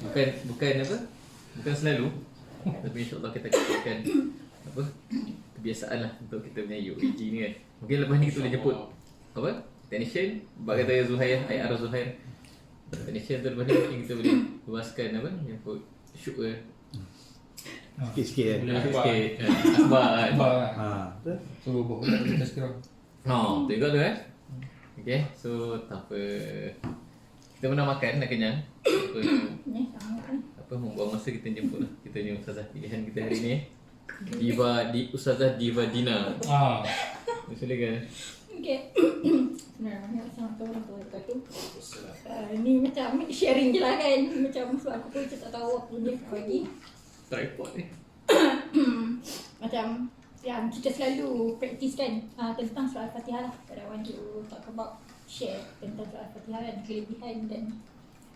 bukan apa? Bukan selalu. Tapi insya-Allah kita akan apa? Kebiasaan lah untuk kita punya UAG ni kan. Mungkin lepas ni kita boleh jemput apa? Technician, bab kata Zuhair, IR Zuhair. Technician tu lepas ni mungkin kita boleh luaskan apa? Jemput shoot ke. Sikit-sikit kan. Sikit. Akhbar kan. Betul. So boleh kita sekarang. Tengok tu kan. Okay, so tak apa. Kita pernah makan, dah kenyang. Apa membuang masa kita jemput lah. Kita ni ustazah pilihan kita hari ni. Ustazah Diva Dina. Silakan. Okay. Sebenarnya Assalamualaikum warahmatullahi wabarakatuh. Ni macam sharing je lah kan. Macam sebab aku pun tak tahu apa dia lagi. Tripod ni. Macam yang kita selalu praktis kan tentang surah Al-Fatihah lah. Pada want to talk about share tentang surah Al-Fatihah kan, kelebihan dan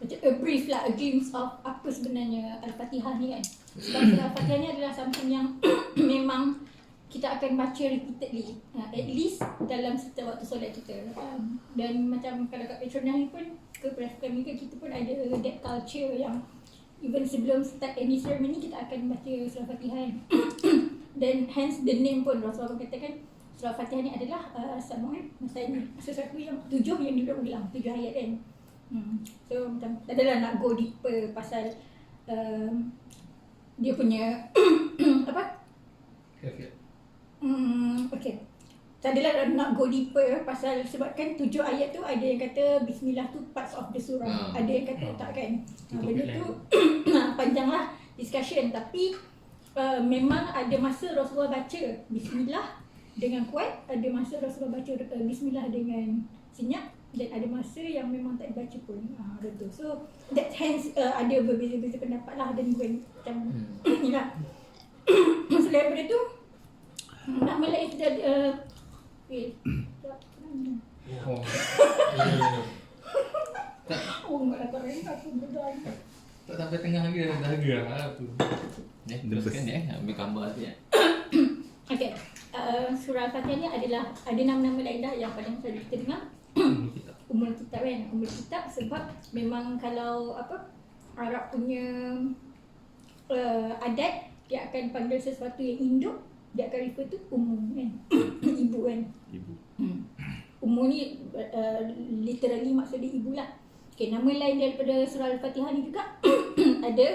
macam a brief lah, a glimpse of apa sebenarnya Al-Fatihah ni kan. Sebab surah Al-Fatihah ni adalah something yang memang kita akan baca repeatedly, at least dalam setiap waktu solat kita. Dan macam kalau kat Petronas ni pun, ke kami kita pun ada that culture yang even sebelum start any ceremony kita akan baca surah Al-Fatihah kan. Dan hence the name pun Rasulullah katakan surah Al-Fatihah ni adalah Samuel Masani, sesuatu yang 7 yang diulang 7 ayat kan. So macam tak adalah nak go deeper pasal dia punya apa? Okay. Tak adalah nak go deeper pasal sebab kan 7 ayat tu ada yang kata Bismillah tu parts of the surah, ada yang kata tak kan. Benda tu panjang lah discussion, tapi memang ada masa Rasulullah baca Bismillah dengan kuat, ada masa Rasulullah baca Bismillah dengan senyap, dan ada masa yang memang tak dibaca pun. Betul. So that hence ada berbeza-beza pendapat lah, dan macam ni lah. Selain daripada tu, nama lain kita ada Tak sampai tengah lagi dah gerak lah tu. Teruskan ambil gambar tu ya. Okay, surah Al-Fatihah ni ada nama-nama lain dah yang paling selalu kita dengar. Ummul Kitab kan, Ummul Kitab sebab memang kalau apa Arab punya adat, dia akan panggil sesuatu yang induk, dia akan refer tu ummu kan. Ibu kan. Ummu ni literally maksud dia ibu lah. Okay, nama lain daripada surah Al-Fatihah ni juga ada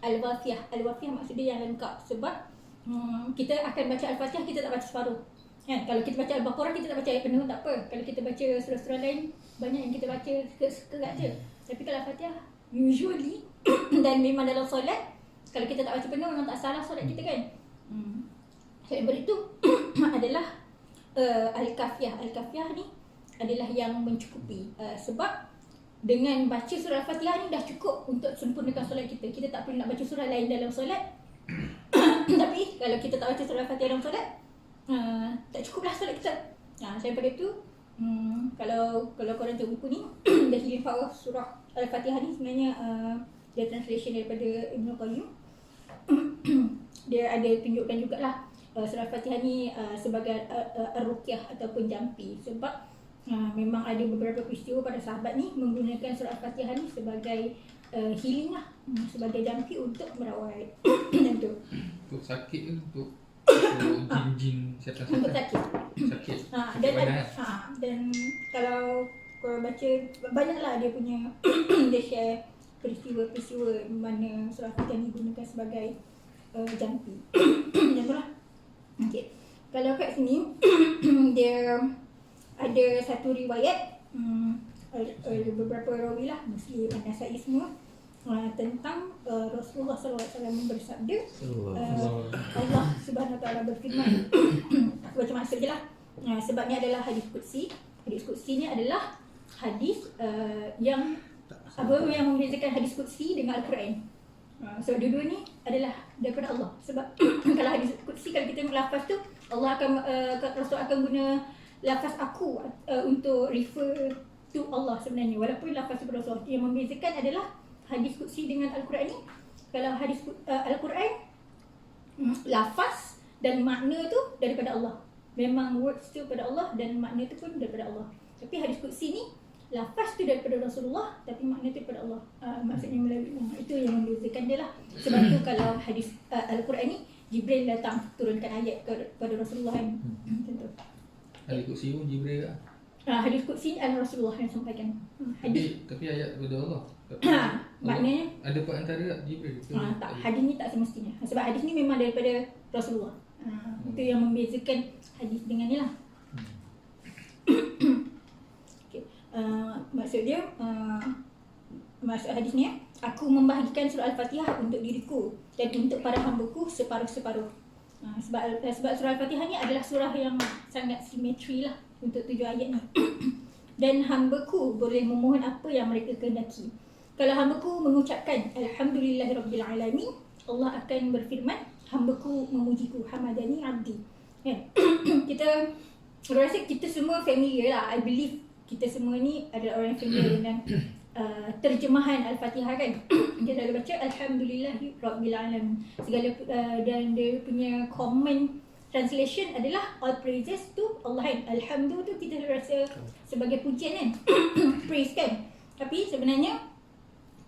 Al-Wafiyah. Al-Wafiyah maksud dia yang lengkap, sebab kita akan baca Al-Fatihah, kita tak baca separuh kan. Kalau kita baca Al-Baqarah, kita tak baca ayat penuh, tak apa. Kalau kita baca surah-surah lain, banyak yang kita baca sekerat je. Tapi kalau Al-Fatihah usually dan memang dalam solat, kalau kita tak baca penuh memang tak salah solat kita kan. So daripada itu adalah Al-Kafiyah. Al-Kafiyah ni adalah yang mencukupi, sebab dengan baca surah Al-Fatihah ni dah cukup untuk sempurnakan solat kita. Kita tak perlu nak baca surah lain dalam solat. Tapi kalau kita tak baca surah Al-Fatihah dalam solat, tak cukuplah solat kita. Daripada tu, kalau korang tengok buku ni The Healing Power Surah Al-Fatihah ni sebenarnya dia translation daripada Ibn Qayyim. Dia ada tunjukkan jugalah surah Al-Fatihah ni sebagai ar-ruqyah ataupun jampi, sebab memang ada beberapa peristiwa pada sahabat ni menggunakan surah Al-Fatihah ni sebagai healing lah, sebagai jampi untuk merawat macam tu. Untuk sakit ke untuk jin-jin syaitan-syaitan? Untuk sakit. Dan kalau korang baca, banyaklah dia punya dia share peristiwa-peristiwa mana surah Al-Fatihah ni digunakan sebagai jampi. Macam tu lah. Okay. Kalau kat sini dia ada satu riwayat beberapa rawi lah, Muslim dan Nasa'i semua, tentang Rasulullah SAW bersabda, Allah Subhanahu Wa Taala berfirman. Aku baca maksud je lah. Sebab ni adalah hadis qudsi. Hadis qudsi ni adalah hadis yang membezakan hadis qudsi dengan Al-Quran. So dua-dua ni adalah daripada Allah. Sebab kalau hadis qudsi, kalau kita lafaz tu, Allah akan Rasul akan guna lafaz aku untuk refer to Allah sebenarnya, walaupun lafaz daripada Rasul. Yang membezakan adalah hadis qudsi dengan Al-Quran ni. Kalau hadis Al-Quran, lafaz dan makna tu daripada Allah. Memang words tu daripada Allah dan makna tu pun daripada Allah. Tapi hadis qudsi ni, lafaz tu daripada Rasulullah tapi makna tu daripada Allah. Maksudnya melalui itu yang menyampaikan dia lah. Sebab tu kalau hadis Al-Quran ni Jibril datang turunkan ayat kepada Rasulullah kan. Macam tu. Ahli kursi pun Jibril lah. Hadis Qudsi Rasulullah yang sampaikan. Hadis Tapi ayat daripada Allah. maknanya ada part antara tak Jibril ke? tak, hadis ni tak semestinya. Sebab hadis ni memang daripada Rasulullah. Itu yang membezakan hadis dengan ni lah. Okay. Maksud dia maksud hadis ni aku membahagikan surah Al-Fatihah untuk diriku dan untuk para hamba-Ku separuh-separuh. Sebab surah Al-Fatihah ni adalah surah yang sangat simetri lah untuk 7 ayat ni. Dan hamba-Ku boleh memohon apa yang mereka kehendaki. Kalau hamba-Ku mengucapkan Alhamdulillahirrabbilalamin, Allah akan berfirman, hamba-Ku memujiku, hamadani abdi. Kan? Kita rasa kita semua familiar lah. I believe kita semua ni adalah orang yang familiar dengan terjemahan Al-Fatihah kan. Dia selalu baca Alhamdulillahirrabbilalamin. Segala dan dia punya common translation adalah all praises to Allah kan. Alhamdulillah tu kita rasa sebagai pujian kan. Praise kan. Tapi sebenarnya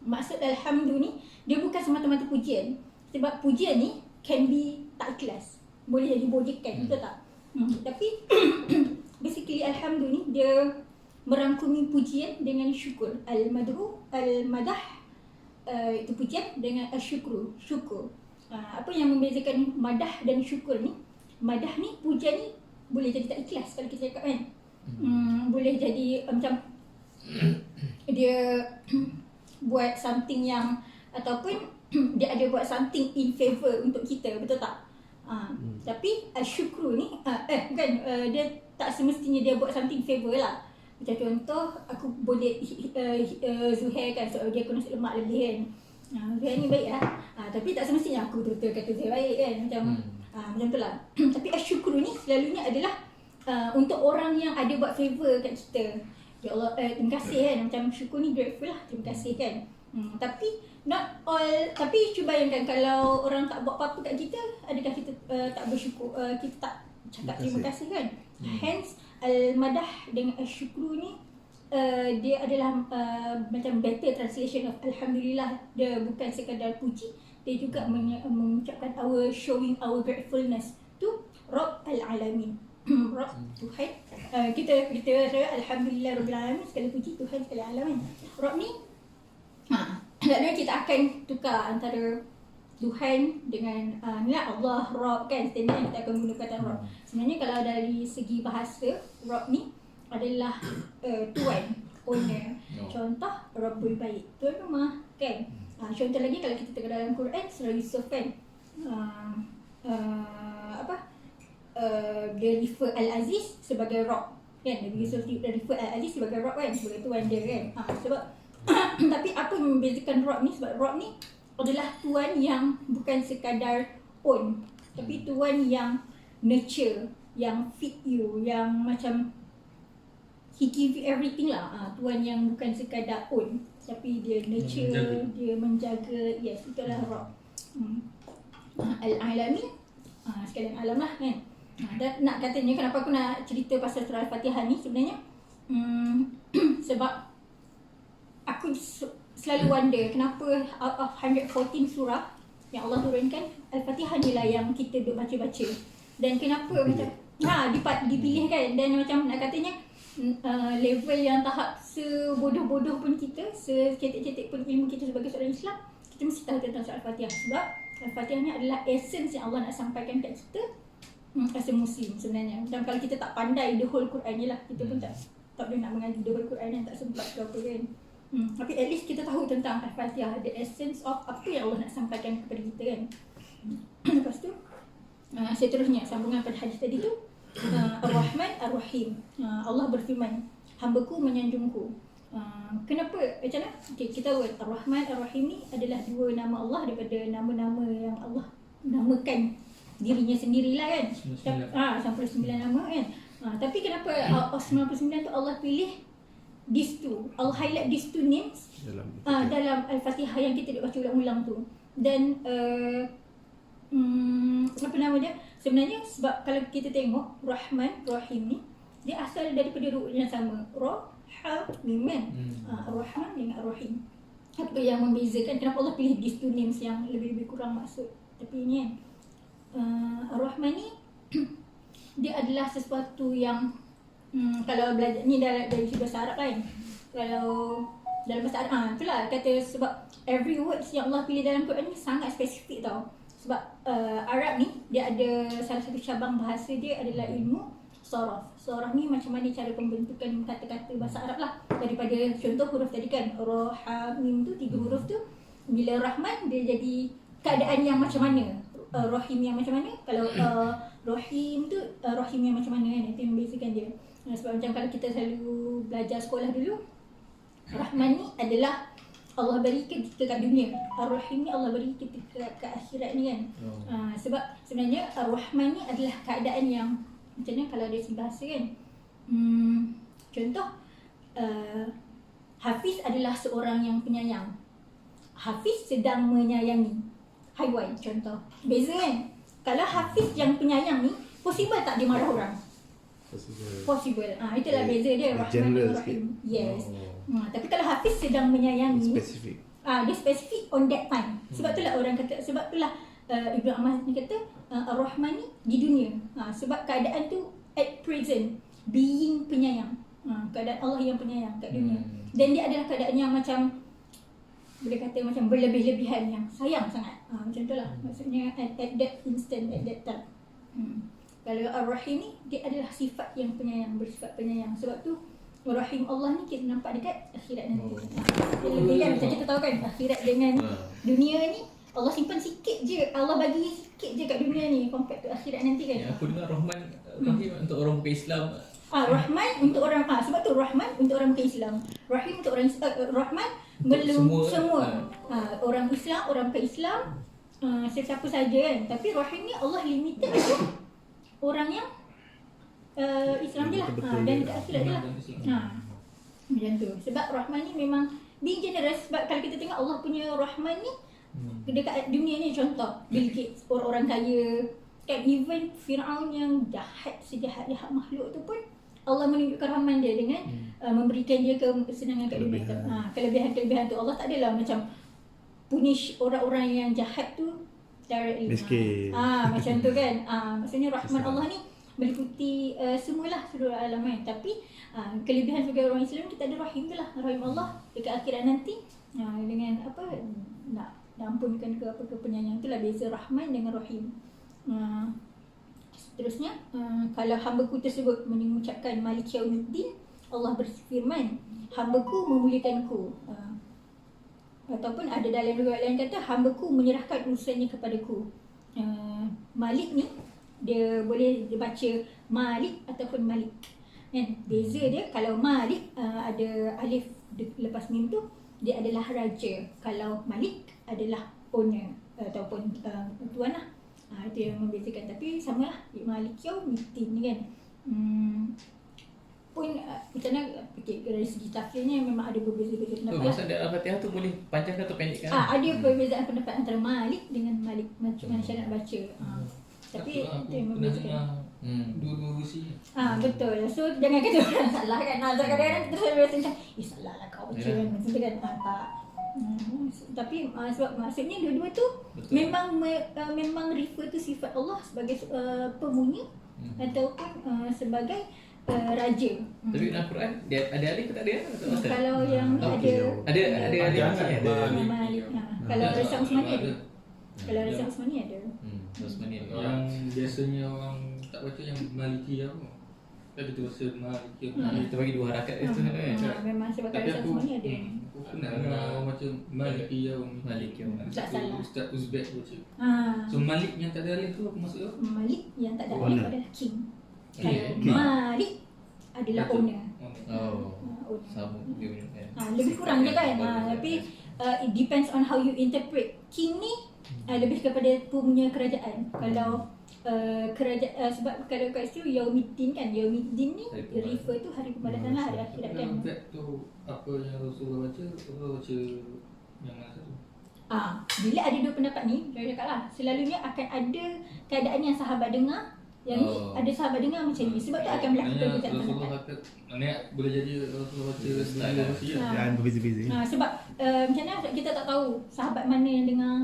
maksud Alhamdulillah ni dia bukan semata-mata pujian. Sebab pujian ni can be tak ikhlas. Boleh jadi bojekan, betul tak? Tapi basically Alhamdulillah ni dia merangkumi pujian dengan syukur. Al-madhu, al-madah itu pujian dengan syukur. Apa yang membezakan madah dan syukur ni? Madah ni, pujian ni boleh jadi tak ikhlas kalau kita cakap kan. Boleh jadi macam dia buat something yang ataupun dia ada buat something in favor untuk kita, betul tak? Tapi syukru ni dia tak semestinya dia buat something favor lah. Macam contoh aku boleh Zuhair kan, so dia aku nasi lemak lebih kan. Zuhair ni baik lah. Tapi tak semestinya aku betul kata Zuhair baik kan. Macam tu lah. Tapi syukru ni selalunya adalah untuk orang yang ada buat favor kat kita. Ya Allah, terima kasih kan. Macam syukur ni grateful lah, terima kasih kan. Tapi not all. Tapi cuba bayangkan kalau orang tak buat apa-apa kat kita, adakah kita tak bersyukur, kita tak cakap terima kasih kan. Hence al-madah dengan syukru ni dia adalah macam better translation of Alhamdulillah. Dia bukan sekadar puji, dia juga mengucapkan showing our gratefulness to Rabb al-Alamin. Rabb Tuhan. Kita Alhamdulillah Rabbil Alamin, segala puji Tuhan segala alamin. Rabb ni maknanya kita akan tukar antara Tuhan dengan Allah, Rabb kan. Standard kita akan guna kata Rabb. Sebenarnya kalau dari segi bahasa, Rabb ni adalah tuan, owner. Contoh Rabbul Bait, tuan rumah kan. Contoh lagi kalau kita tengok dalam Quran surah Yusuf kan, dia refer Al-Aziz sebagai Rabb kan. Nabi Yusuf dia refer Al-Aziz sebagai Rabb kan, sebagai tuan dia kan. Sebab tapi apa yang membezakan Rabb ni, sebab Rabb ni adalah tuan yang bukan sekadar own, tapi tuan yang nurture, yang feed you, yang macam he give you everything lah. Tuan yang bukan sekadar own, tapi dia nurture, dia menjaga. Yes, itulah Rabb. Al-Alamin, sekalian alam lah kan. Dan nak katanya kenapa aku nak cerita pasal surah Al-Fatihah ni sebenarnya sebab aku selalu wonder kenapa out of 114 surah yang Allah turunkan, Al-Fatihah ni lah yang kita duk baca-baca. Dan kenapa macam dipilih kan. Dan macam nak katanya level yang tahap sebodoh-bodoh pun kita, seketik-ketik pun ilmu kita sebagai seorang Islam, kita mesti tahu tentang surah Al-Fatihah. Sebab Al-Fatihah ni adalah essence yang Allah nak sampaikan kat kita as a Muslim sebenarnya. Macam kalau kita tak pandai the whole Quran ni lah, kita pun tak boleh nak mengaji the whole Quran, tak sempat ke apa kan. Tapi at least kita tahu tentang Al-Fatihah, the essence of apa yang Allah nak sampaikan kepada kita kan. Lepas tu seterusnya sambungan pada hadis tadi tu, Ar-Rahman Ar-Rahim. Allah berfirman, hamba-Ku menyanjungku. Kenapa? Macam mana? Okay, kita tahu Ar-Rahman Ar-Rahim ni adalah dua nama Allah daripada nama-nama yang Allah namakan dirinya sendirilah kan. Sampai 9 nama kan. Tapi kenapa out of 99 tu Allah pilih these two, Allah highlight these two names dalam Al-Fatihah yang kita baca ulang-ulang tu. Dan apa nama dia? Sebenarnya sebab kalau kita tengok Rahman Rahim ni, dia asal daripada root yang sama, Ra, Ha, Mim kan. Ar-Rahman dengan Ar-Rahim. apa yang membezakan kenapa Allah pilih these two names yang lebih kurang maksud. Tapi ni kan Ar-Rahman ni dia adalah sesuatu yang kalau belajar ni dari bahasa Arab kan, kalau dalam bahasa Arab itulah kata, sebab every words yang Allah pilih dalam Quran ni sangat spesifik tau. Sebab Arab ni dia ada salah satu cabang bahasa dia adalah ilmu saraf. Saraf ni macam mana cara pembentukan kata-kata bahasa Arab lah, daripada contoh huruf tadi kan, ra, ha, mim tu 3 huruf tu, bila Rahman dia jadi keadaan yang macam mana, Rahim yang macam mana, kalau Rahim tu Rahim yang macam mana kan, itu yang membezakan dia. Sebab macam kalau kita selalu belajar sekolah dulu, Rahman ni adalah Allah beri kita kat dunia, Ar-Rahim ni Allah beri kita ke akhirat ni kan. Sebab sebenarnya Ar-Rahman ni adalah keadaan yang macam mana kalau dari segi bahasa kan, contoh Hafiz adalah seorang yang penyayang. Hafiz sedang menyayangi haiwan contoh. Beza kan? Kalau Hafiz yang penyayang ni, possible tak dia marah orang? Possible. Itulah beza dia, Rahman dan Rahim. Yes. Tapi kalau Hafiz sedang menyayangi, Spesifik. dia spesifik on that time. Sebab itulah orang kata, sebab itulah Ibnu Abbas ni kata Ar-Rahman ni di dunia. Sebab keadaan tu at present, being penyayang. Keadaan Allah yang penyayang kat dunia. Dan dia adalah keadaan yang macam, boleh kata macam berlebih-lebihan, yang sayang sangat. Macam tu lah. Maksudnya at that instant, at that time. Kalau Ar-Rahim ni, dia adalah sifat yang penyayang, bersifat penyayang. Sebab tu Rahim Allah ni kita nampak dekat akhirat nanti. Lebih kan, macam kita tahu kan, akhirat dengan dunia ni Allah simpan sikit je, Allah bagi sikit je kat dunia ni compared to akhirat nanti kan. Ya, aku dengar Rahman Rahim untuk orang bukan Islam. Rahman untuk orang, sebab tu Rahman untuk orang bukan Islam. Rahim untuk orang Rahman belum semua. Orang Islam, orang bukan Islam, sesiapa saja kan. Tapi Rahim ni Allah limited untuk orang yang Islam je lah. Dan dekat akhirat je lah. Macam tu. Sebab Rahman ni memang being generous. Sebab kalau kita tengok Allah punya Rahman ni dekat dunia ni, contoh Bill Gates, orang-orang kaya kan, even Fir'aun yang jahat, sejahat-jahat makhluk tu pun Allah menunjukkan rahman dia dengan memberikan dia kesenangan kat dunia. Kelebihan-kelebihan tu Allah tak adalah macam punish orang-orang yang jahat tu directly. Miskin. Macam tu kan. Maksudnya rahman Allah ni meliputi semualah seluruh alam kan. Tapi kelebihan sebagai orang Islam kita ada rahim tu lah. Rahim Allah dekat akhirat nanti dengan apa, nak ampunkan ke apa, ke penyayang. Itulah beza rahman dengan rahim. Seterusnya, kalau hamba-Ku tersebut mengucapkan Malik Yaumiddin, Allah berfirman, hamba-Ku memuliakan-Ku. Ataupun ada dalam riwayat lain kata, hamba-Ku menyerahkan urusannya kepadaku. Malik ni dia boleh dibaca Malik ataupun Malik kan. Beza dia, kalau Malik ada alif lepas mim tu, dia adalah raja. Kalau Malik adalah owner ataupun tuan lah. Itu yang membezakan. Tapi samalah Malik Yaumiddin ni kan. Pun macam mana, dari segi tafsirnya memang ada berbeza-beza pendapat. Maksud dalam Al-Fatihah tu boleh panjangkan atau pendekkan? Ada perbezaan pendapat antara Malik dengan Malik, macam mana cara nak baca. Tapi itu yang membezakan. Dua-dua versi. Betul. So jangan kata orang salah kan. Kadang-kadang kita selalu rasa macam salah lah kau baca kan. Macam tu kan. Tak. Tapi sebab maksudnya dua-dua tu betul. Memang refer tu sifat Allah sebagai pemunya ataupun sebagai raja. Tapi dalam Quran dia ada alif tak ada? Kalau yang ni ada alif Malik. Kalau Raisa Usmani ada. Kalau Raisa Usmani ada. Usmani Yang biasanya orang tak baca yang Maliki apa. Kan kita baca Maliki. Kita bagi dua harakat itu kan. Memang sebab kalau Raisa Usmani ada. Aku kenal orang macam Maliki ya. Maliki. Tak salah. Ustaz Uzbek baca. So Malik yang tak ada alif tu apa maksud tu? Malik yang tak ada alif adalah king. Kalau Malik adalah owner. Sama dia punya kan. Lebih kurang je kan. Tapi it depends on how you interpret. King ni lebih kepada punya kerajaan. Kalau kerajaan, sebab kalau kat situ Yaumiddin kan, Yaumiddin ni refer tu hari pembalasan lah, hari akhirat kan. Dalam tu apa yang Rasulullah baca, Rasulullah baca yang mana satu? Bila ada dua pendapat ni, saya cakap lah, selalunya akan ada keadaan yang sahabat dengar, Yang ni ada sahabat dengar macam ni. Sebab tu akan berlaku Maknanya perbezaan Rasulullah pendapat. kata, maknanya boleh jadi Rasulullah baca style versi lah. Yang berbeza-beza. Sebab macam mana kita tak tahu sahabat mana yang dengar.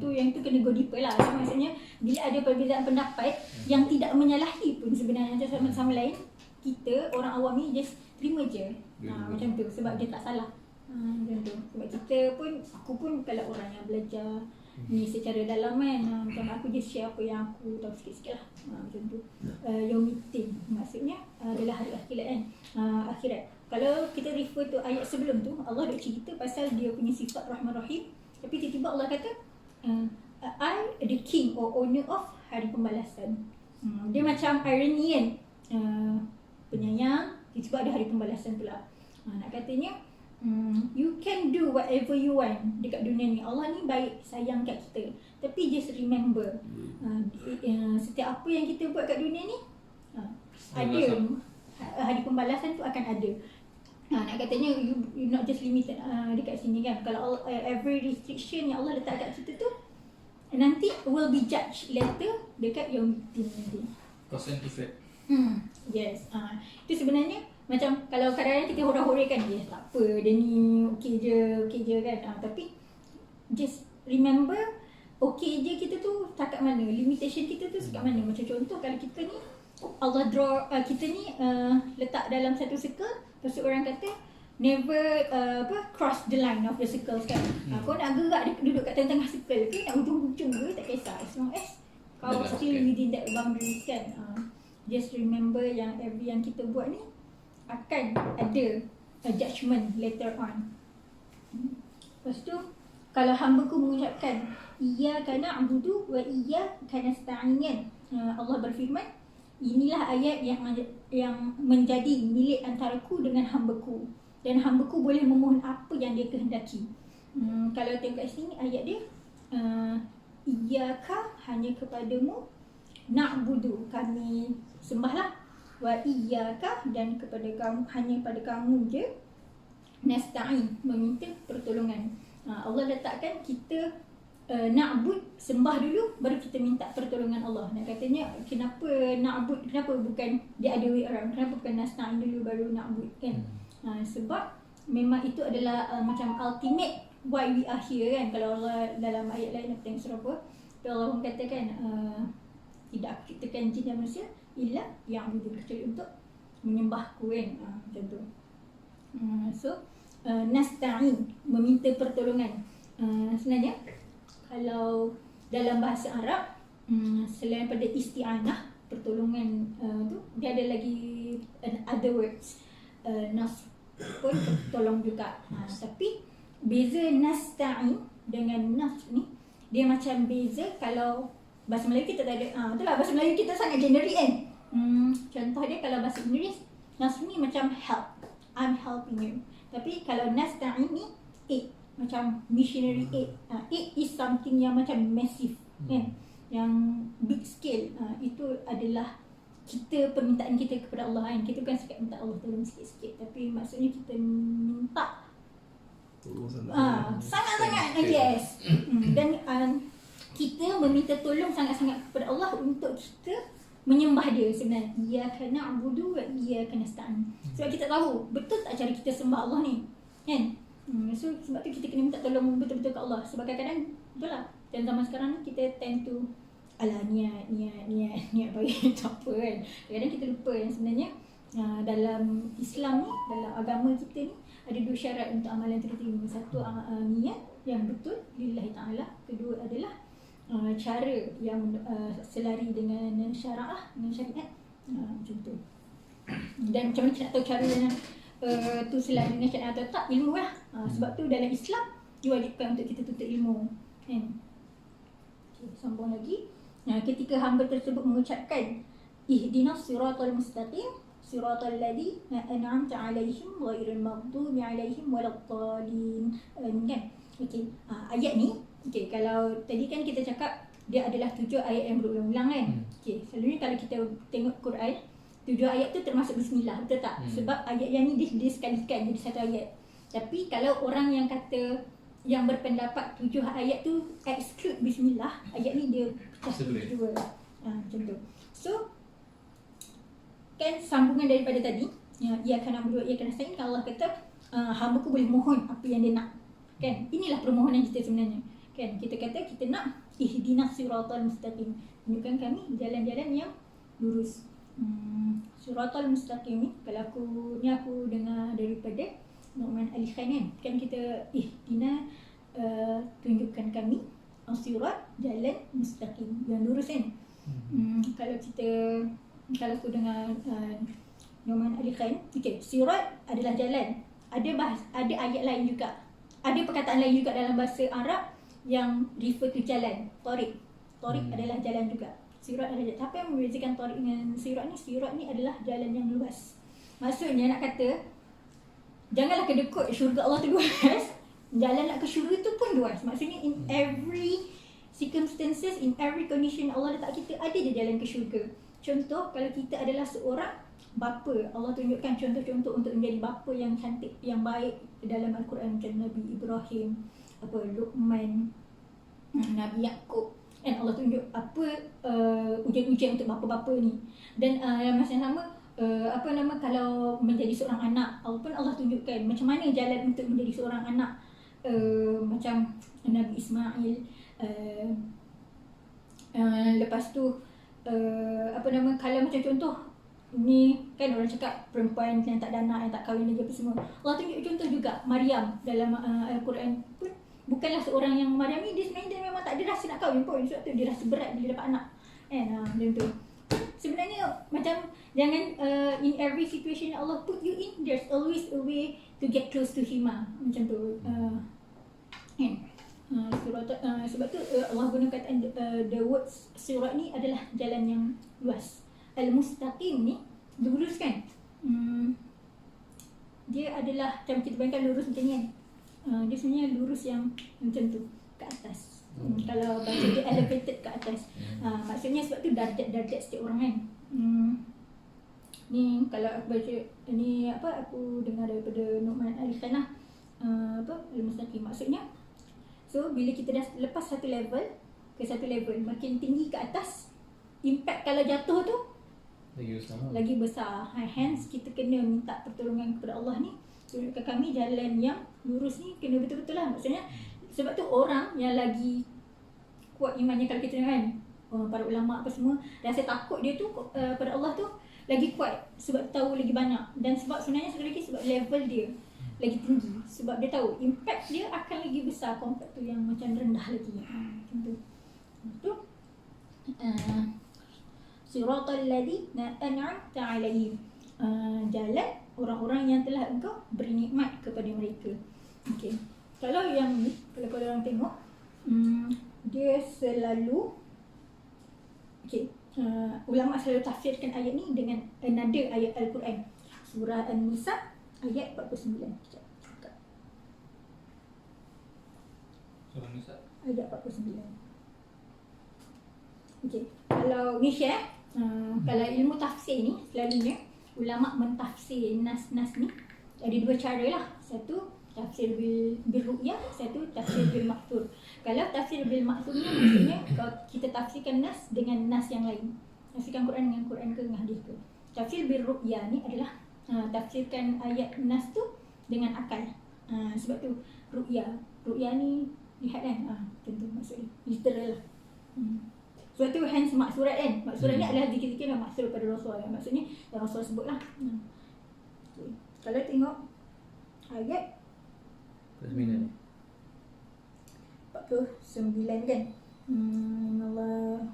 Tu yang tu kena go deeper lah. So, maksudnya bila ada perbezaan pendapat yang tidak menyalahi pun sebenarnya antara sama lain, kita orang awam ni just terima je. Macam tu sebab dia tak salah. Macam tu. Sebab kita pun, aku pun kalau orang yang belajar ni secara dalam kan, macam aku just share apa yang aku tahu sikit-sikit lah. Macam tu. Yaumiddin maksudnya adalah hari akhirat kan. Akhirat. Kalau kita refer tu ayat sebelum tu, Allah dah cerita pasal dia punya sifat Rahman Rahim. Tapi tiba-tiba Allah kata, I the king or owner of hari pembalasan. Dia macam irony kan. Penyayang, tiba-tiba ada hari pembalasan pula. Nak katanya, you can do whatever you want dekat dunia ni. Allah ni baik, sayang kat kita. Tapi just remember, setiap apa yang kita buat kat dunia ni, ada hari pembalasan tu akan ada. Nak katanya you not just limited dekat sini kan. Kalau every restriction yang Allah letak kat kita tu nanti will be judged later dekat Yaumiddin nanti. Cause and effect. Yes. Itu sebenarnya macam kalau kadang-kadang kita hura-huraikan dia tak apa, dia ni okey je kan. Tapi just remember okey je kita tu setakat mana, limitation kita tu setakat mana. Macam contoh kalau kita ni Allah draw kita ni letak dalam satu circle, lepas tu orang kata never cross the line of the circles kan. Kau nak gerak duduk kat tengah-tengah circle ke, nak hujung-hujung ke, tak kisah, as long as kau still within that boundaries kan. Just remember yang every yang kita buat ni akan ada judgment later on. Lepas tu kalau hamba ku mengucapkan iyyaka na'budu wa iyyaka nasta'in, Allah berfirman, inilah ayat yang menjadi milik antaraku dengan hamba-Ku, dan hamba-Ku boleh memohon apa yang dia kehendaki. Kalau tengok kat sini ayat dia, iyyaka hanya kepadamu, na'budu kami sembahlah, wa iyyaka dan kepada kamu, hanya pada kamu je, nasta'in meminta pertolongan. Allah letakkan kita na'bud, sembah dulu baru kita minta pertolongan Allah. Nak katanya kenapa na'bud, kenapa bukan the other way around, kenapa bukan nasta'in dulu baru na'bud kan. Sebab memang itu adalah macam ultimate why we are here kan. Kalau Allah dalam ayat lain apa tengok surah apa, Allah katakan tidak aku ciptakan jin dan manusia illa ya'budun, kecuali untuk menyembahku kan. Macam tu. So nasta'in meminta pertolongan. Sebenarnya kalau dalam bahasa Arab, selain pada isti'anah, pertolongan tu, dia ada lagi other words. Nas pun tolong juga. Tapi beza nasta'in dengan nas ni, dia macam beza. Kalau bahasa Melayu kita tak ada, itulah bahasa Melayu kita sangat generic kan. Contoh dia kalau bahasa Inggeris, nas ni macam help, I'm helping you. Tapi kalau nasta'in ni aid, macam missionary aid. Aid is something yang macam massive kan, yang big scale. Itu adalah kita, permintaan kita kepada Allah kan. Kita bukan sekat minta Allah tolong sikit-sikit, tapi maksudnya kita minta sangat-sangat. Yes. Dan kita meminta tolong sangat-sangat kepada Allah untuk kita menyembah dia sebenarnya. Iyyaka na'budu wa iyyaka nasta'in. Sebab kita tahu betul tak cara kita sembah Allah ni kan. So sebab tu kita kena minta tolong betul-betul ke Allah. Sebab kadang-kadang betul lah, dan zaman sekarang ni kita tend to alah niat bagi tak apa kan. Kadang-kadang kita lupa yang sebenarnya dalam Islam ni, dalam agama kita ni ada dua syarat untuk amalan terterima. Satu niat yang betul lillahi ta'ala. Kedua adalah cara yang selari dengan syara'ah, dengan syariat. Macam tu. Dan macam mana kita nak tahu cara dengan tu selari dengan syariat atau tak? Ilmu lah. Sebab tu dalam Islam diwajibkan untuk kita tuntut ilmu kan. Okay, sambung lagi. Ketika hamba tersebut mengucapkan ihdinas siratal mustaqim siratal ladzi an'amta 'alaihim ghairil maghdubi 'alaihim waladdallin kan. Okey, ayat ni, okey, kalau tadi kan kita cakap dia adalah 7 ayat yang berulang-ulang kan. Okey, selalunya kalau kita tengok Quran, 7 ayat tu termasuk bismillah, betul tak? Sebab ayat yang ni dia sekalikan jadi satu ayat. Tapi kalau orang yang kata, yang berpendapat 7 ayat tu exclude bismillah, ayat ni dia pecah jadi dua. Macam tu. So kan sambungan daripada tadi, ia akan na'budu wa iyyaka nasta'in. Kalau Allah kata hamba ku boleh mohon apa yang dia nak. Kan? Inilah permohonan kita sebenarnya. Kan? Kita kata kita nak ihdinas siratal mustaqim. Tunjukkan kami jalan-jalan yang lurus. Siratal mustaqim ni kalau aku dengar daripada Nu'man Ali Khan kan kita ihdina tunjukkan kami sirat jalan mustaqim yang lurus kan. Kalau aku dengar Nu'man Ali Khan, okey, sirat adalah jalan. Ada ayat lain juga. Ada perkataan lain juga dalam bahasa Arab yang refer to jalan, tariq. Tariq adalah jalan juga. Sirat adalah jalan. Apa yang membezakan tariq dengan sirat ni? Sirat ni adalah jalan yang luas. Maksudnya nak kata janganlah kedekut syurga Allah tu luas. Jalan nak ke syurga tu pun luas. Maksudnya in every circumstances, in every condition Allah letak kita ada je jalan ke syurga. Contoh kalau kita adalah seorang bapa, Allah tunjukkan contoh-contoh untuk menjadi bapa yang cantik, yang baik dalam Al-Quran, macam Nabi Ibrahim, Luqman, Nabi Yaqub. Dan Allah tunjuk apa ujian-ujian untuk bapa-bapa ni. Dan masa yang sama kalau menjadi seorang anak, Allah tunjukkan macam mana jalan untuk menjadi seorang anak. Macam Nabi Ismail, lepas tu kalau macam contoh ni kan orang cakap perempuan yang tak ada anak, yang tak kahwin lagi apa semua. Allah tunjuk contoh juga Maryam dalam Al-Quran pun bukanlah seorang yang Maryam ni dia sebenarnya dia memang tak ada rasa nak kahwin pun, sebab tu dia rasa berat bila dapat anak. Kan macam tu. Sebenarnya macam jangan in every situation yang Allah put you in, there's always a way to get close to him. Macam tu. Kan? Sebab tu Allah guna kataan the words sirat ni adalah jalan yang luas. Al-mustaqim ni lurus kan. Dia adalah macam kita bayangkan lurus macam ni kan. Dia sebenarnya lurus yang macam tu ke atas. Kalau baca dia elevated ke atas. Maksudnya sebab tu darjat setiap orang kan. Ni kalau aku baca ni aku dengar daripada Nu'man Ali Khan lah. Al-mustaqim maksudnya, so bila kita dah lepas satu level ke satu level, makin tinggi ke atas, impact kalau jatuh tu lagi besar. Hence kita kena minta pertolongan kepada Allah ni, tunjukkan kami jalan yang lurus ni, kena betul-betul lah. Maksudnya sebab tu orang yang lagi kuat imannya, kalau kita tengok kan para ulama apa semua, rasa takut dia tu pada Allah tu lagi kuat sebab tahu lagi banyak. Dan sebab sebenarnya sekali lagi sebab level dia lagi tinggi, sebab dia tahu impact dia akan lagi besar compared tu yang macam rendah lagi. Macam tu. Siratal ladzina an'amta 'alaihim, jalan orang-orang yang telah engkau beri nikmat kepada mereka. Okey. Kalau yang ni, kalau korang tengok, dia selalu ulama selalu tafsirkan ayat ni dengan another ayat Al-Quran. Surah An-Nisa ayat 49. Surah Nisa ayat 49. Okey. Kalau ni share, kalau ilmu tafsir ni selalunya ulama mentafsir nas-nas ni ada dua cara lah. Satu tafsir bil ru'yah, satu tafsir bil ma'thur. Kalau tafsir bil ma'thur ni maksudnya kalau kita tafsirkan nas dengan nas yang lain. Tafsirkan Quran dengan Quran ke dengan hadis ke. Tafsir bil ru'yah ni adalah tafsirkan ayat nas tu dengan akal. Sebab tu ru'yah ni lihat kan, tentu maksudnya literal lah. Sebab tu hence maksurat kan. Maksurat ni adalah zikir-zikir yang maksud pada Rasul. Maksudnya yang Rasul sebut lah. Okay. Kalau tengok ayat 49 kan. Allah.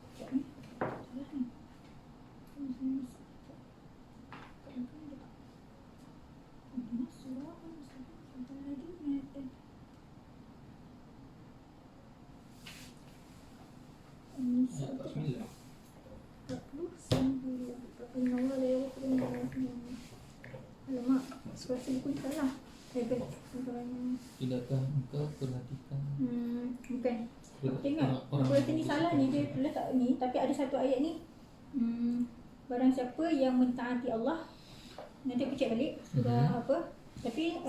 Sekejap ni. Salah ni. Alamak, rasa buku ni salah. Tidakkah engkau perhatikan? Bukan. Aku tengok, aku rasa ni salah ni, dia letak ni. Tapi ada satu ayat ni, barang siapa yang mentaati Allah, nanti aku cek balik surah apa. Tapi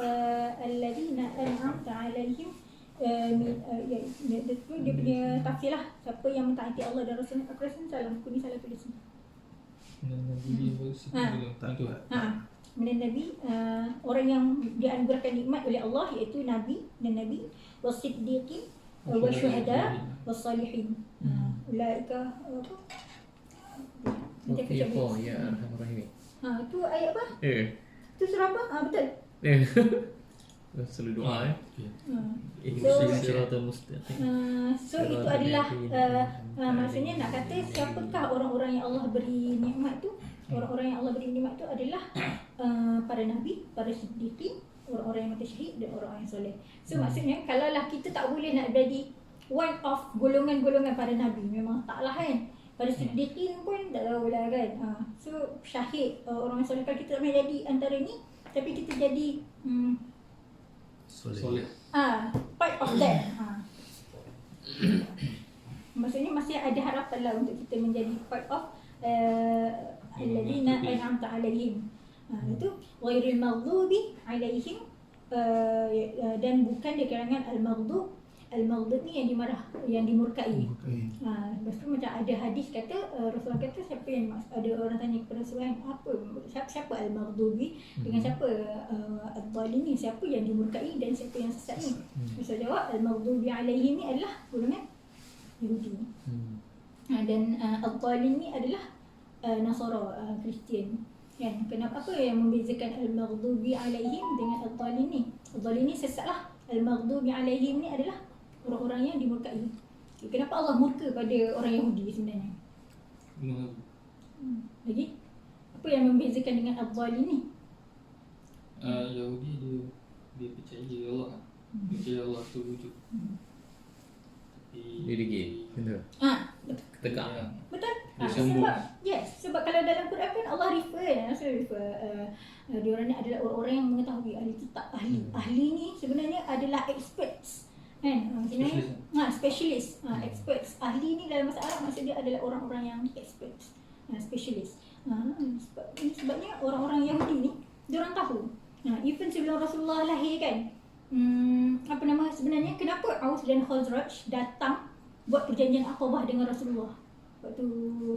alladzina an'amta 'alaihim dia punya tafsir lah. Siapa yang mentaati Allah dan Rasul. Aku rasa salah, aku ni salah tulis ni. Nabi versi dulu. Itu. Kemudian Nabi, orang yang dianugerahkan nikmat oleh Allah iaitu Nabi dan Nabi, wasiddiqin, wasyuhada, wassalihin. Ulaika apa? Nanti aku Okay, cakap. ya Arhamar Rahimin. Tu ayat apa? Tu surah apa? Betul. Selalu doa Okay. Ihdinas siratal mustaqim. So itu adalah maksudnya nak kata siapakah orang-orang yang Allah beri nikmat tu? Orang-orang yang Allah beri nikmat tu adalah para nabi, para siddiqin, orang-orang yang mati syahid dan orang-orang yang soleh. So maksudnya kalaulah kita tak boleh nak jadi one of golongan-golongan para nabi, memang taklah kan. Para siddiqin pun tak tahulah kan. So syahid, orang yang soleh, kalau kita tak boleh jadi antara ni, tapi kita jadi Soleh. part of that. Maksudnya masih ada harapan lah untuk kita menjadi part of alladzina an'amta alaihim. Itu ghairil maghdubi alaihim, dan bukan di kalangan al-maghdub. Al-maghdub ni yang dimarah, yang dimurkai. Lepas tu macam ada hadis kata, Rasulullah kata siapa yang ada orang tanya kepada Rasulullah, apa siapa al-maghdubi dengan siapa ad-dhalimi, siapa yang dimurkai dan siapa yang sesat ni. Rasulullah jawab al-maghdubi alaihim ni adalah golongan Yahudi. Dan ad-dhalim ni adalah Nasara, Kristian. Kan? Kenapa, apa yang membezakan al-maghdubi alaihim dengan ad-dhalim ni? Ad-dhalim ni sesatlah. Al-maghdubi alaihim ni adalah orang-orang yang dimurkai. Kenapa Allah murka pada orang Yahudi sebenarnya? Lagi? Apa yang membezakan dengan ad-dhalim ni? Yahudi dia percaya Allah. Percaya Allah tu wujud. Dia degil. Betul. Tegak. Betul. Dia sombong. Sebab kalau dalam Quran pun Allah refer diorang ni adalah orang-orang yang mengetahui, ahli kitab, ahli ni sebenarnya adalah experts kan. Sebenarnya specialist, experts. Ahli ni dalam bahasa Arab maksud dia adalah orang-orang yang experts, specialist. Sebabnya orang-orang Yahudi ni diorang tahu. Even sebelum Rasulullah lahir kan, sebenarnya kenapa Aus dan Khazraj datang buat perjanjian Aqabah dengan Rasulullah waktu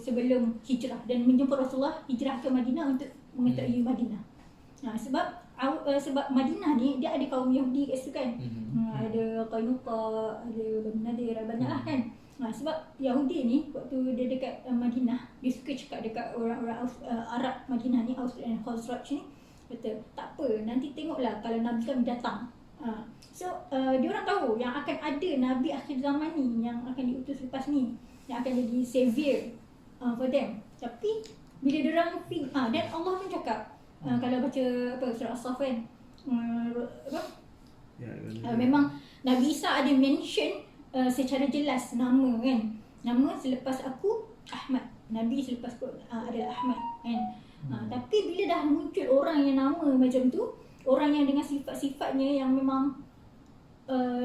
sebelum hijrah dan menjemput Rasulullah hijrah ke Madinah untuk mengetahui Madinah. Sebab Madinah ni dia ada kaum Yahudi kat situ kan. Ada Qainuqa, ada Bani Nadir, banyaklah kan. Sebab Yahudi ni waktu dia dekat Madinah, dia suka cakap dekat orang-orang Arab Madinah ni, Aus dan Khazraj ni, kata tak apa, nanti tengoklah kalau Nabi kami datang. Diorang tahu yang akan ada Nabi akhir zaman ni yang akan diutus lepas ni, yang akan jadi savior for them. Tapi bila diorang dan Allah pun cakap, kalau baca surah As-Saff kan, memang Nabi Isa ada mention secara jelas nama kan. Nama selepas aku Ahmad, Nabi selepas aku adalah Ahmad kan. Tapi bila dah muncul orang yang nama macam tu, orang yang dengan sifat-sifatnya yang memang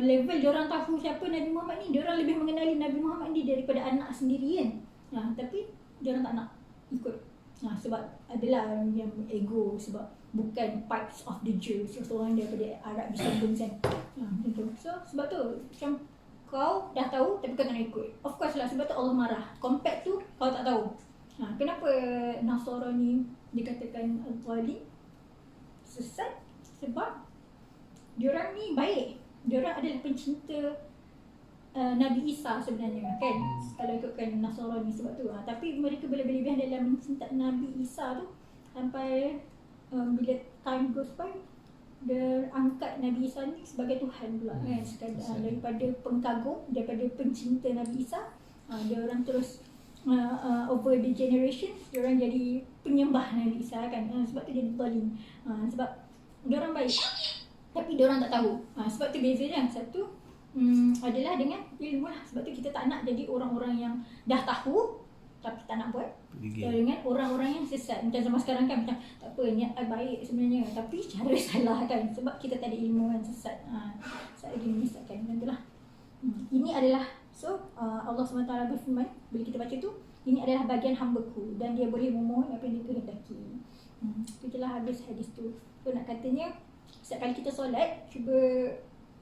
level diorang tahu siapa Nabi Muhammad ni, diorang lebih mengenali Nabi Muhammad ni daripada anak sendiri kan. Tapi diorang tak nak ikut. Sebab adalah yang ego, sebab bukan parts of the Jews, seorang daripada Arab descendants kan. Macam tu. So sebab tu macam kau dah tahu tapi kau tak nak ikut. Of course lah, sebab tu Allah marah. Compact tu kau tak tahu. Kenapa Nasara ni dikatakan al-dhalim, sesat? Sebab diorang ni baik. Diorang adalah pencinta Nabi Isa sebenarnya kan. Kalau ikutkan Nasara ni sebab tu. Tapi mereka berlebihan dalam mencinta Nabi Isa tu sampai bila time goes by, dia angkat Nabi Isa ni sebagai Tuhan pula kan. Daripada pengkagum, daripada pencinta Nabi Isa, diorang terus over the generations, diorang jadi penyembah Nabi Isa kan. Sebab tu dia zalim. Sebab diorang baik tapi diorang tak tahu. Sebab tu beza dia. Satu adalah dengan ilmu lah. Sebab tu kita tak nak jadi orang-orang yang dah tahu tapi tak nak buat. Dengan orang-orang yang sesat. Macam zaman sekarang kan, macam tak apa, niat baik sebenarnya tapi cara salah kan. Sebab kita tak ada ilmu kan, sesat. Sesat lagi menyesatkan. Macam tu lah. Ini adalah, Allah SWT berfirman, bila kita baca tu, ini adalah bagian hamba-Ku dan dia boleh memohon apa yang dia kehendaki. Itulah habis hadis tu. So nak katanya, setiap kali kita solat, cuba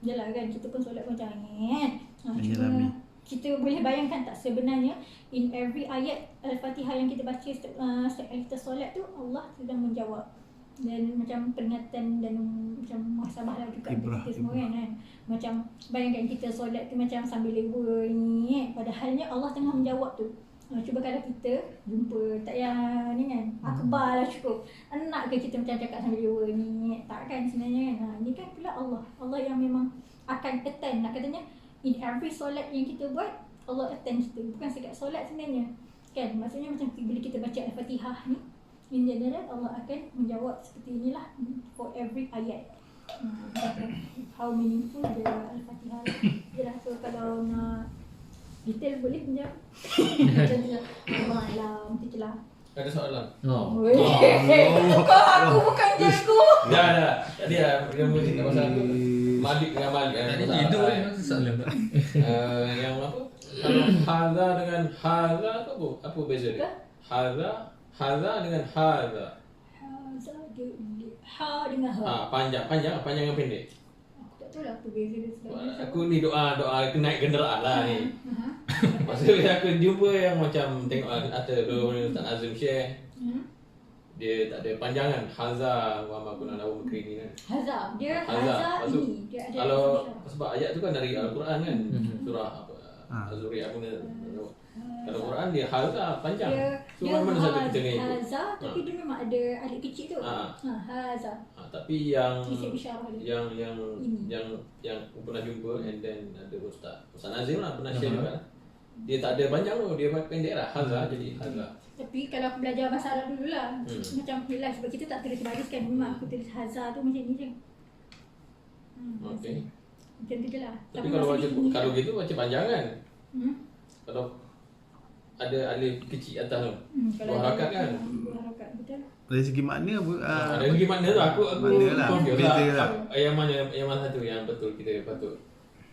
Yalah kan, kita pun solat macam ni kan. Menyelami. Cuma kita boleh bayangkan tak sebenarnya in every ayat Al-Fatihah yang kita baca setiap kali kita solat tu, Allah sedang menjawab. Dan macam peringatan dan macam muhasabah lah juga untuk kita semua kan. Macam bayangkan kita solat tu macam sambil lewa ni kan. Padahalnya Allah tengah menjawab tu. Cuba kalau kita jumpa tak payah ni kan, akbar lah cukup. Nak ke kita macam cakap sambil lewa ni? Tak kan sebenarnya kan. Ni kan pula Allah yang memang akan attend. Nak katanya in every solat yang kita buat, Allah attend kita. Bukan sekat solat sebenarnya kan. Maksudnya macam bila kita baca Al-Fatihah ni, in general Allah akan menjawab seperti inilah for every ayat. How meaningful the Al-Fatihah lah. Jelah, so kalau nak detail boleh menjawab. Macam tu lah. Malam tu je lah. Ada soalan? Oh. Kau aku bukan jago. Dah. Tadi dia mesti cerita pasal tu. Malik dengan Malik. Itu masa soalan tak? Yang apa? Kalau haza dengan haza tu apa beza dia? Haza dengan haza. Ha dengan ha. Panjang yang pendek. Aku tak tahu lah apa beza dia sebenarnya. Aku ni doa naik kenderaan lah ni. Maksudnya aku jumpa yang macam tengok ada dua Ustaz Azim share. Dia tak ada panjangan. Haza wa ma kunna lahu mukrimin kan. Haza. Dia Haza. haza Lepas tu, ini. Dia ada Kalau isyarat. sebab ayat tu kan dari Al-Quran kan. Surah apa? Az-Zuriyah pun kalau Quran dia haza panjang. So mana satu kita ni? Haza tapi dia memang ada alif kecil tu. Haza. Tapi yang Isim isyarah dia. yang aku pernah jumpa and then ada Ustaz Nazim lah pernah share juga. Dia tak ada panjang tu, dia pendek lah. Haza jadi haza. Tapi kalau aku belajar bahasa Arab dulu lah, macam yelah sebab kita tak tulis bariskan, memang aku tulis haza tu macam ni je. Okey. Macam tu je lah. Tapi kalau gitu baca panjang kan? Kalau ada alif kecil atas tu. Dua harakat kan? Dua harakat, betul. Dari segi makna apa? Ada lagi makna tu aku Makna lah, confused beza lah. Yang mana satu yang betul kita patut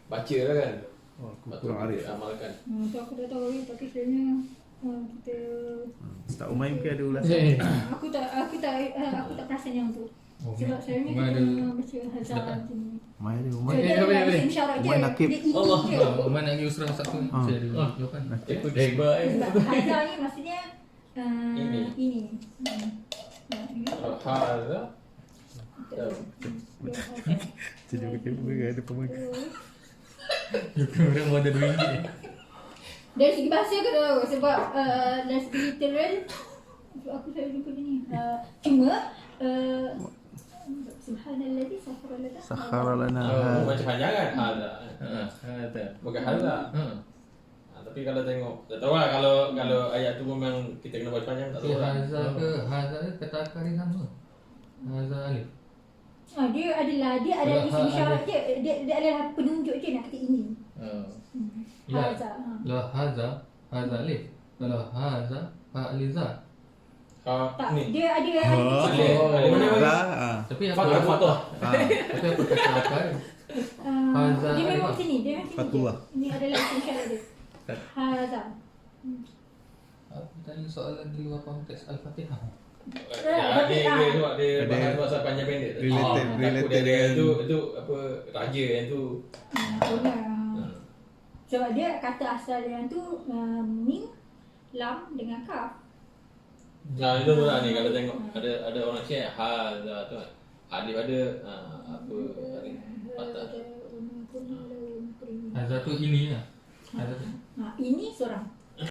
baca lah kan? Oh, aku Patut kurang arif. kita amalkan. Tu aku tak tahu tapi sebenarnya kita Ustaz Umay mungkin ada ulasan. aku tak perasan yang tu. Sebab sebenarnya Umay kita ada- baca hazar macam ni. Umay ada, So, Umay. dia boleh, ada boleh. isim syarat je. Umay nakib. Dia ini Allah. je. Umar nak pergi Usrah satu ni. Saya ada jawapan. Ikut hebat Sebab hazar ni maksudnya Ini. ini. Kalau haza Jadi bagaimana ada pemakai. Orang mau ada RM2 ni. Dari segi bahasa aku tahu sebab dari segi literal aku selalu jumpa macam ni. Cuma subhanalladzi Sakhara lana. macam panjang kan? Haza Ada. bukan haza. Tapi kalau tengok tak tahu lah kalau ayat tu memang kita kena baca panjang tak Si tahu lah. Haza ke Haza ni kata akar dia sama. Haza alif. dia ada Kalau isim ha- syarat je. Dia adalah penunjuk je nak kata ini. Ya. Hazar. Kalau Haza alif. Kalau Haza aliza. Tak, Ni dia ada Oh, kecil. Ada mana bagi? Tapi apa Fatah. tapi apa kata akar? Hazar Dia memang alif. macam ni. Dia memang macam ni. Fatullah. Ini adalah isim syarat dia. Hazar. Aku tanya soalan di luar konteks Al-Fatihah. Dia sebab dia Ada bahas pasal panjang pendek tu. related Takut dia dengan- tu apa raja yang tu. Sebab dia kata asal yang tu mim, lam dengan kaf. Nah itu pula ni kalau tengok ada orang share haza tu kan. Alif ada apa alif patah. Haza tu ini lah. Haza tu. Ini seorang.